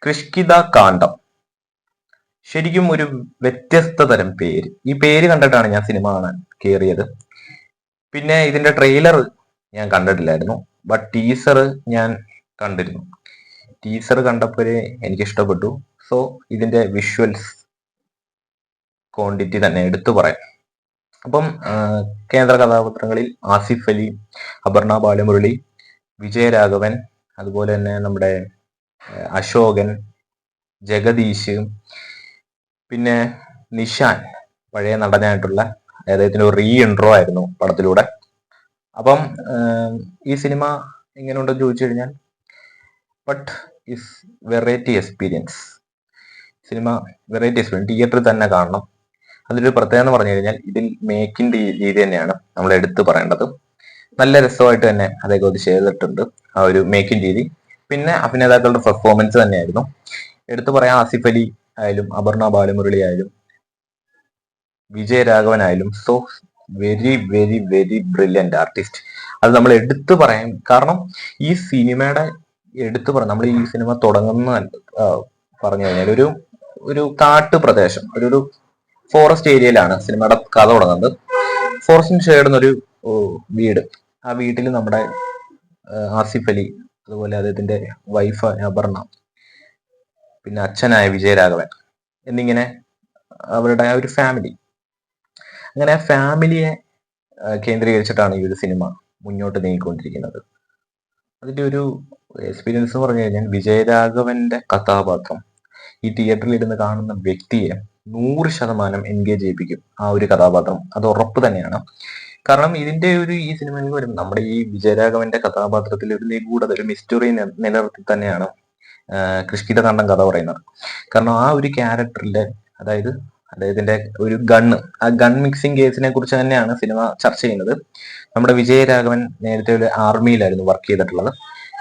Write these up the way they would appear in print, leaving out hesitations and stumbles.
കൃഷ്കിത കാണ്ഡം ശരിക്കും ഒരു വ്യത്യസ്ത തരം പേര്. ഈ പേര് കണ്ടിട്ടാണ് ഞാൻ സിനിമ കാണാൻ കയറിയത്. പിന്നെ ഇതിന്റെ ട്രെയിലർ ഞാൻ കണ്ടിട്ടില്ലായിരുന്നു, ബട്ട് ടീസർ ഞാൻ കണ്ടിരുന്നു. ടീസർ കണ്ടപ്പോഴേ എനിക്ക് ഇഷ്ടപ്പെട്ടു. സോ ഇതിന്റെ വിഷ്വൽസ് ക്വാണ്ടിറ്റി തന്നെ എടുത്തു പറയാം. അപ്പം കേന്ദ്ര കഥാപാത്രങ്ങളിൽ ആസിഫ് അലി, അപർണ ബാലമുരളി, വിജയരാഘവൻ, അതുപോലെ തന്നെ നമ്മുടെ അശോകൻ, ജഗദീഷ്, പിന്നെ നിഷാൻ, പഴയ നടനായിട്ടുള്ള അദ്ദേഹത്തിന് ഒരു റീ ഇൻട്രോ ആയിരുന്നു പടത്തിലൂടെ. അപ്പം ഈ സിനിമ എങ്ങനെയുണ്ടെന്ന് ചോദിച്ചു കഴിഞ്ഞാൽ, but is variety experience. Cinema variety experience, തിയേറ്ററിൽ തന്നെ കാണണം. അതിലൊരു പ്രത്യേകത എന്ന് പറഞ്ഞു കഴിഞ്ഞാൽ, ഇതിൽ മേക്കിംഗ് രീതി തന്നെയാണ് നമ്മൾ എടുത്തു പറയേണ്ടത്. നല്ല രസമായിട്ട് തന്നെ അദ്ദേഹം അത് ചെയ്തിട്ടുണ്ട്, ആ ഒരു മേക്കിംഗ് രീതി. പിന്നെ അഭിനേതാക്കളുടെ പെർഫോമൻസ് തന്നെയായിരുന്നു എടുത്തു പറയാം. ആസിഫ് അലി ആയാലും, അപർണ ബാലമുരളി ആയാലും, വിജയരാഘവൻ ആയാലും, so very very very brilliant artist. അത് നമ്മൾ എടുത്തു പറയാം. കാരണം ഈ സിനിമയുടെ എടുത്തു പറയാം, നമ്മൾ ഈ സിനിമ തുടങ്ങുന്ന പറഞ്ഞു കഴിഞ്ഞാൽ ഒരു കാട്ടു പ്രദേശം, ഒരു ഫോറസ്റ്റ് ഏരിയയിലാണ് സിനിമയുടെ കഥ തുടങ്ങുന്നത്. ഫോറസ്റ്റിന് ചേർന്നൊരു വീട്. ആ വീട്ടിൽ നമ്മുടെ ആസിഫ് അലി, അതുപോലെ അദ്ദേഹത്തിന്റെ വൈഫ് അപർണ, പിന്നെ അച്ഛനായ വിജയരാഘവൻ എന്നിങ്ങനെ അവരുടെ ആ ഒരു ഫാമിലി. അങ്ങനെ ആ ഫാമിലിയെ കേന്ദ്രീകരിച്ചിട്ടാണ് ഈ ഒരു സിനിമ മുന്നോട്ട് നീങ്ങിക്കൊണ്ടിരിക്കുന്നത്. അതിന്റെ ഒരു എക്സ്പീരിയൻസ് എന്ന് പറഞ്ഞു കഴിഞ്ഞാൽ, വിജയരാഘവന്റെ കഥാപാത്രം ഈ തിയേറ്ററിൽ ഇരുന്ന് കാണുന്ന വ്യക്തിയെ 100% എൻഗേജ് ചെയ്യിപ്പിക്കും. ആ ഒരു കഥാപാത്രം അത് ഉറപ്പ് തന്നെയാണ്. കാരണം ഇതിന്റെ ഈ സിനിമയിൽ വരും നമ്മുടെ ഈ വിജയരാഘവന്റെ കഥാപാത്രത്തിൽ ഒരു നിഗൂഢത, ഒരു മിസ്റ്ററി നിലനിർത്തി തന്നെയാണ് കൃഷ്കിത കാണ്ഡം കഥ പറയുന്നത്. കാരണം ആ ഒരു ക്യാരക്ടറിന്റെ, അതായത് അദ്ദേഹത്തിന്റെ ഒരു ആ ഗൺ മിക്സിംഗ് കേസിനെ കുറിച്ച് തന്നെയാണ് സിനിമ ചർച്ച ചെയ്യുന്നത്. നമ്മുടെ വിജയരാഘവൻ നേരത്തെ ഒരു ആർമിയിലായിരുന്നു വർക്ക് ചെയ്തിട്ടുള്ളത്.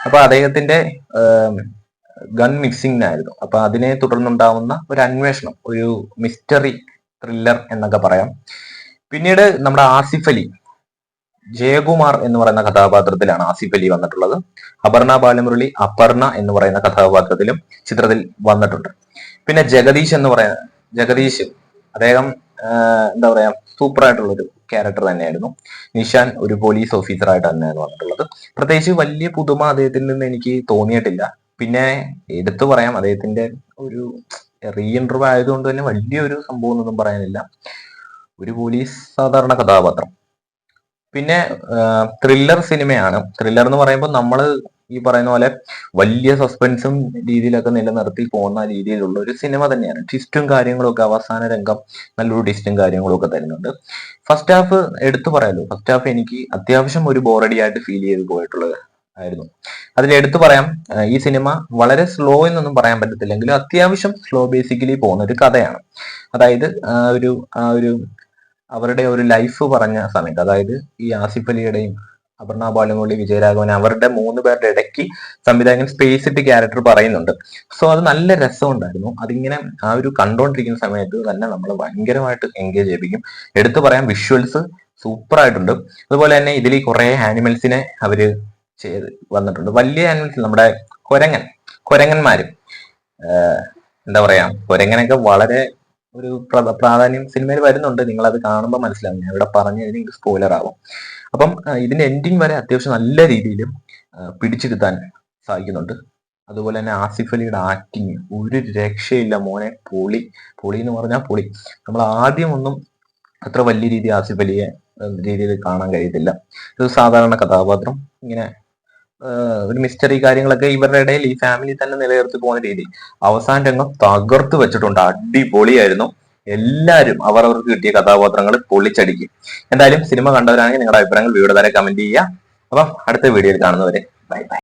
അപ്പൊ അദ്ദേഹത്തിന്റെ ഗൺ മിക്സിംഗിനായിരുന്നു. അപ്പൊ അതിനെ തുടർന്നുണ്ടാവുന്ന ഒരു അന്വേഷണം, ഒരു മിസ്റ്ററി ത്രില്ലർ എന്നൊക്കെ പറയാം. പിന്നീട് നമ്മുടെ ആസിഫ് അലി, ജയകുമാർ എന്ന് പറയുന്ന കഥാപാത്രത്തിലാണ് ആസിഫ് അലി വന്നിട്ടുള്ളത്. അപർണ ബാലമുരളി അപർണ എന്ന് പറയുന്ന കഥാപാത്രത്തിലും ചിത്രത്തിൽ വന്നിട്ടുണ്ട്. പിന്നെ ജഗദീഷ് അദ്ദേഹം എന്താ പറയാ, സൂപ്പർ ആയിട്ടുള്ള ഒരു ക്യാരക്ടർ തന്നെയായിരുന്നു. നിഷാൻ ഒരു പോലീസ് ഓഫീസർ ആയിട്ട് തന്നെയാണ് വന്നിട്ടുള്ളത്. പ്രത്യേകിച്ച് വലിയ പുതുമ അദ്ദേഹത്തിൽ നിന്ന് എനിക്ക് തോന്നിയിട്ടില്ല. പിന്നെ എടുത്തു പറയാം, അദ്ദേഹത്തിന്റെ ഒരു റീ ഇന്റർവ്യൂ ആയതുകൊണ്ട് തന്നെ വലിയൊരു സംഭവം ഒന്നും പറയാനില്ല. ഒരു പോലീസ് സാധാരണ കഥാപാത്രം. പിന്നെ ത്രില്ലർ സിനിമയാണ്. ത്രില്ലർ എന്ന് പറയുമ്പോൾ നമ്മൾ ഈ പറയുന്ന പോലെ വലിയ സസ്പെൻസും രീതിയിലൊക്കെ നിലനിർത്തി പോകുന്ന രീതിയിലുള്ള ഒരു സിനിമ തന്നെയാണ്. ട്വിസ്റ്റും കാര്യങ്ങളും ഒക്കെ, അവസാന രംഗം നല്ലൊരു ട്വിസ്റ്റും കാര്യങ്ങളും ഒക്കെ തരുന്നുണ്ട്. ഫസ്റ്റ് ഹാഫ് എടുത്തു പറയാലോ, ഫസ്റ്റ് ഹാഫ് എനിക്ക് അത്യാവശ്യം ഒരു ബോറടി ആയിട്ട് ഫീൽ ചെയ്ത് പോയിട്ടുള്ളത് ആയിരുന്നു. അതിൽ എടുത്തു പറയാം, ഈ സിനിമ വളരെ സ്ലോ എന്നൊന്നും പറയാൻ പറ്റത്തില്ലെങ്കിലും അത്യാവശ്യം സ്ലോ ബേസിക്കലി പോകുന്ന ഒരു കഥയാണ്. അതായത് ആ ഒരു അവരുടെ ഒരു ലൈഫ് പറഞ്ഞ സമയത്ത്, അതായത് ഈ ആസിഫ് അലിയുടെയും അപർണ ബാലമുരളി, വിജയരാഘവൻ, അവരുടെ 3 പേരുടെ ഇടയ്ക്ക് സംവിധായകൻ സ്പേസ് ഇട്ട് ക്യാരക്ടർ പറയുന്നുണ്ട്. സോ അത് നല്ല രസമുണ്ടായിരുന്നു. അതിങ്ങനെ ആ ഒരു കണ്ടോണ്ടിരിക്കുന്ന സമയത്ത് തന്നെ നമ്മൾ ഭയങ്കരമായിട്ട് എൻഗേജ് ചെയ്യിപ്പിക്കും. എടുത്തു പറയാം, വിഷ്വൽസ് സൂപ്പർ ആയിട്ടുണ്ട്. അതുപോലെ തന്നെ ഇതിൽ കുറെ ആനിമൽസിനെ അവര് ചെയ്ത് വന്നിട്ടുണ്ട്. വലിയ ആനിമൽസ്, നമ്മുടെ കുരങ്ങന്മാരും എന്താ പറയാ, കുരങ്ങനൊക്കെ വളരെ ഒരു പ്രാധാന്യം സിനിമയിൽ വരുന്നുണ്ട്. നിങ്ങൾ അത് കാണുമ്പോൾ മനസ്സിലാവും. ഞാൻ ഇവിടെ പറഞ്ഞു കഴിഞ്ഞാൽ സ്പോയിലർ ആവും. അപ്പം ഇതിന്റെ എൻഡിങ് വരെ അത്യാവശ്യം നല്ല രീതിയിൽ പിടിച്ചെടുത്താൻ സാധിക്കുന്നുണ്ട്. അതുപോലെ തന്നെ ആസിഫ് അലിയുടെ ആക്ടിങ് ഒരു രക്ഷയില്ല മോനെ, പൊളി എന്ന് പറഞ്ഞാൽ പൊളി. നമ്മൾ ആദ്യം ഒന്നും അത്ര വലിയ രീതിയിൽ ആസിഫ് അലിയെ രീതിയിൽ കാണാൻ കഴിയത്തില്ല. ഒരു സാധാരണ കഥാപാത്രം, ഇങ്ങനെ ഒരു മിസ്റ്ററി കാര്യങ്ങളൊക്കെ ഇവരുടെ ഇടയിൽ ഈ ഫാമിലി തന്നെ നിലനിർത്തി പോകുന്ന രീതി. അവസാന രംഗം തകർത്ത് വെച്ചിട്ടുണ്ട്, അടിപൊളിയായിരുന്നു. എല്ലാവരും അവർക്ക് കിട്ടിയ കഥാപാത്രങ്ങൾ പൊളിച്ചടിക്കും. എന്തായാലും സിനിമ കണ്ടവരാണെങ്കിൽ നിങ്ങളുടെ അഭിപ്രായങ്ങൾ വീഡിയോ താഴെ കമന്റ് ചെയ്യുക. അപ്പം അടുത്ത വീഡിയോയിൽ കാണുന്നവരെ ബൈ ബൈ.